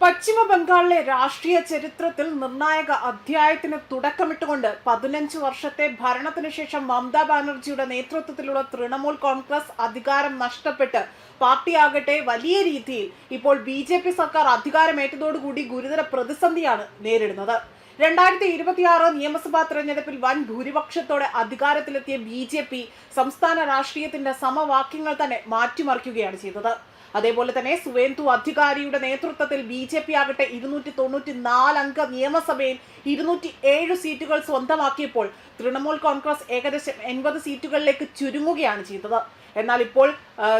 പശ്ചിമ ബംഗാളിലെ രാഷ്ട്രീയ ചരിത്രത്തിൽ നിർണായക അധ്യായത്തിന് തുടക്കമിട്ടുകൊണ്ട് 15 വർഷത്തെ ഭരണത്തിനു ശേഷം മമതാ ബാനർജിയുടെ നേതൃത്വത്തിലുള്ള തൃണമൂൽ കോൺഗ്രസ് അധികാരം നഷ്ടപ്പെട്ട് പാർട്ടിയാകട്ടെ വലിയ രീതിയിൽ ഇപ്പോൾ BJP സർക്കാർ അധികാരമേറ്റതോടുകൂടി ഗുരുതര പ്രതിസന്ധിയാണ് നേരിടുന്നത്. 2026 നിയമസഭാ തെരഞ്ഞെടുപ്പിൽ വൻ ഭൂരിപക്ഷത്തോടെ അധികാരത്തിലെത്തിയ BJP സംസ്ഥാന രാഷ്ട്രീയത്തിന്റെ സമവാക്യങ്ങൾ തന്നെ മാറ്റിമറിക്കുകയാണ് ചെയ്തത്. അതേപോലെ തന്നെ സുവേന്ദു അധികാരിയുടെ നേതൃത്വത്തിൽ BJP ആകട്ടെ 294 അംഗ നിയമസഭയിൽ 207 സീറ്റുകൾ സ്വന്തമാക്കിയപ്പോൾ തൃണമൂൽ കോൺഗ്രസ് ഏകദേശം 80 സീറ്റുകളിലേക്ക് ചുരുങ്ങുകയാണ് ചെയ്തത്. എന്നാൽ ഇപ്പോൾ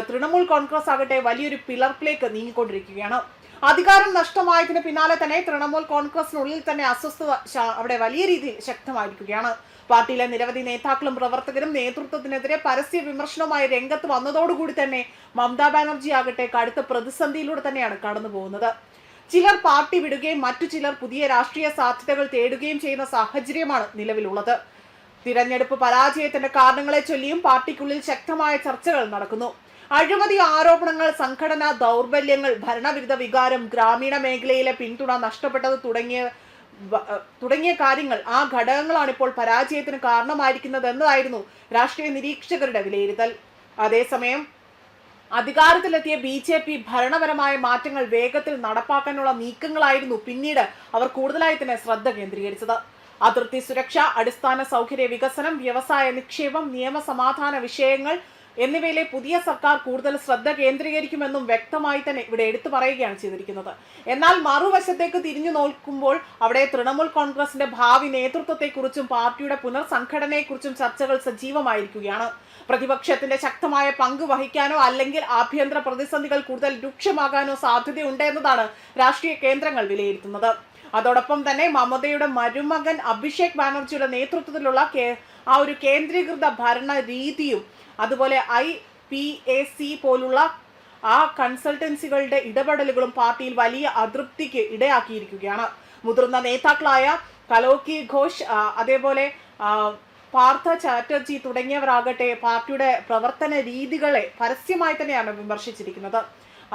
തൃണമൂൽ കോൺഗ്രസ് ആകട്ടെ വലിയൊരു പിളർപ്പിലേക്ക് നീങ്ങിക്കൊണ്ടിരിക്കുകയാണ്. അധികാരം നഷ്ടമായതിന് പിന്നാലെ തന്നെ തൃണമൂൽ കോൺഗ്രസിനുള്ളിൽ തന്നെ അസ്വസ്ഥത അവിടെ വലിയ രീതിയിൽ ശക്തമായിരിക്കുകയാണ്. പാർട്ടിയിലെ നിരവധി നേതാക്കളും പ്രവർത്തകരും നേതൃത്വത്തിനെതിരെ പരസ്യ വിമർശനവുമായി രംഗത്ത് വന്നതോടുകൂടി തന്നെ മമതാ ബാനർജി ആകട്ടെ കടുത്ത പ്രതിസന്ധിയിലൂടെ തന്നെയാണ് കടന്നു പോകുന്നത്. ചിലർ പാർട്ടി വിടുകയും മറ്റു ചിലർ പുതിയ രാഷ്ട്രീയ സാധ്യതകൾ തേടുകയും ചെയ്യുന്ന സാഹചര്യമാണ് നിലവിലുള്ളത്. തിരഞ്ഞെടുപ്പ് പരാജയത്തിന്റെ കാരണങ്ങളെ ചൊല്ലിയും പാർട്ടിക്കുള്ളിൽ ശക്തമായ ചർച്ചകൾ നടക്കുന്നു. അഴിമതി ആരോപണങ്ങൾ, സംഘടനാ ദൗർബല്യങ്ങൾ, ഭരണവിരുദ്ധ വികാരം, ഗ്രാമീണ മേഖലയിലെ പിന്തുണ നഷ്ടപ്പെട്ടത് തുടങ്ങിയ കാര്യങ്ങൾ, ആ ഘടകങ്ങളാണ് ഇപ്പോൾ പരാജയത്തിന് കാരണമായിരിക്കുന്നത് എന്നതായിരുന്നു രാഷ്ട്രീയ നിരീക്ഷകരുടെ വിലയിരുത്തൽ. അതേസമയം അധികാരത്തിലെത്തിയ BJP ഭരണപരമായ മാറ്റങ്ങൾ വേഗത്തിൽ നടപ്പാക്കാനുള്ള നീക്കങ്ങളായിരുന്നു പിന്നീട് അവർ കൂടുതലായി തന്നെ ശ്രദ്ധ കേന്ദ്രീകരിച്ചത്. അതിർത്തി സുരക്ഷ, അടിസ്ഥാന സൗകര്യ വികസനം, വ്യവസായ നിക്ഷേപം, നിയമസമാധാന വിഷയങ്ങൾ എന്നിവയിലെ പുതിയ സർക്കാർ കൂടുതൽ ശ്രദ്ധ കേന്ദ്രീകരിക്കുമെന്നും വ്യക്തമായി തന്നെ ഇവിടെ എടുത്തു പറയുകയാണ് ചെയ്തിരിക്കുന്നത്. എന്നാൽ മറുവശത്തേക്ക് തിരിഞ്ഞു നോക്കുമ്പോൾ അവിടെ തൃണമൂൽ കോൺഗ്രസിന്റെ ഭാവി നേതൃത്വത്തെക്കുറിച്ചും പാർട്ടിയുടെ പുനർസംഘടനയെക്കുറിച്ചും ചർച്ചകൾ സജീവമായിരിക്കുകയാണ്. പ്രതിപക്ഷത്തിന്റെ ശക്തമായ പങ്ക് വഹിക്കാനോ അല്ലെങ്കിൽ ആഭ്യന്തര പ്രതിസന്ധികൾ കൂടുതൽ രൂക്ഷമാകാനോ സാധ്യതയുണ്ട് എന്നതാണ് രാഷ്ട്രീയ കേന്ദ്രങ്ങൾ വിലയിരുത്തുന്നത്. അതോടൊപ്പം തന്നെ മമതയുടെ മരുമകൻ അഭിഷേക് ബാനർജിയുടെ നേതൃത്വത്തിലുള്ള ആ ഒരു കേന്ദ്രീകൃത ഭരണ രീതിയും അതുപോലെ IPAC പോലുള്ള ആ കൺസൾട്ടൻസികളുടെ ഇടപെടലുകളും പാർട്ടിയിൽ വലിയ അതൃപ്തിക്ക് ഇടയാക്കിയിരിക്കുകയാണ്. മുതിർന്ന നേതാക്കളായ കലോക്കി ഘോഷ്, അതേപോലെ പാർത്ഥ ചാറ്റർജി തുടങ്ങിയവരാകട്ടെ പാർട്ടിയുടെ പ്രവർത്തന രീതികളെ പരസ്യമായി തന്നെയാണ് വിമർശിച്ചിരിക്കുന്നത്.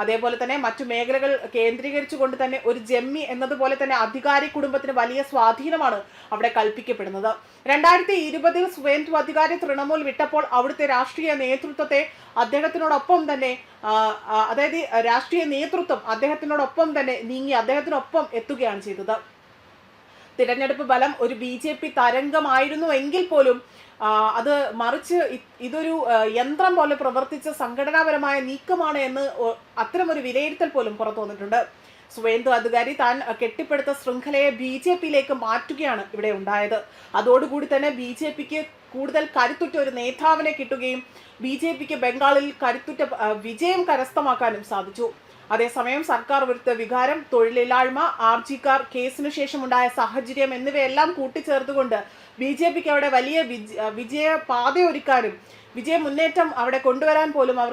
അതേപോലെ തന്നെ മറ്റു മേഖലകൾ കേന്ദ്രീകരിച്ചുകൊണ്ട് തന്നെ ഒരു ജമ്മി എന്നതുപോലെ തന്നെ അധികാരി കുടുംബത്തിന് വലിയ സ്വാധീനമാണ് അവിടെ കൽപ്പിക്കപ്പെടുന്നത്. 2020 സുവേന്ദു അധികാരി തൃണമൂൽ വിട്ടപ്പോൾ അവിടുത്തെ രാഷ്ട്രീയ നേതൃത്വത്തെ അദ്ദേഹത്തിനോടൊപ്പം തന്നെ അതായത് രാഷ്ട്രീയ നേതൃത്വം അദ്ദേഹത്തിനോടൊപ്പം തന്നെ നീങ്ങി അദ്ദേഹത്തിനൊപ്പം എത്തുകയാണ് ചെയ്തത്. തിരഞ്ഞെടുപ്പ് ഫലം ഒരു BJP തരംഗമായിരുന്നു എങ്കിൽ പോലും അത് മറിച്ച് ഇതൊരു യന്ത്രം പോലെ പ്രവർത്തിച്ച സംഘടനാപരമായ നീക്കമാണ് എന്ന് അത്തരമൊരു വിലയിരുത്തൽ പോലും പുറത്തു വന്നിട്ടുണ്ട്. സുവേന്ദു അധികാരി താൻ കെട്ടിപ്പടുത്ത ശൃംഖലയെ BJPയിലേക്ക് മാറ്റുകയാണ് ഇവിടെ ഉണ്ടായത്. അതോടുകൂടി തന്നെ BJPക്ക് കൂടുതൽ കരുത്തുറ്റ ഒരു നേതാവിനെ കിട്ടുകയും BJPക്ക് ബംഗാളിൽ കരുത്തുറ്റ വിജയം കരസ്ഥമാക്കാനും സാധിച്ചു. അതേസമയം സർക്കാർ വിരുദ്ധ വികാരം, തൊഴിലില്ലായ്മ, RG-കാർ കേസിനു ശേഷമുണ്ടായ സാഹചര്യം എന്നിവയെല്ലാം കൂട്ടിച്ചേർത്തുകൊണ്ട് BJPക്ക് അവിടെ വലിയ വിജയ പാതയൊരുക്കാനും വിജയ മുന്നേറ്റം അവിടെ കൊണ്ടുവരാൻ പോലും അവർ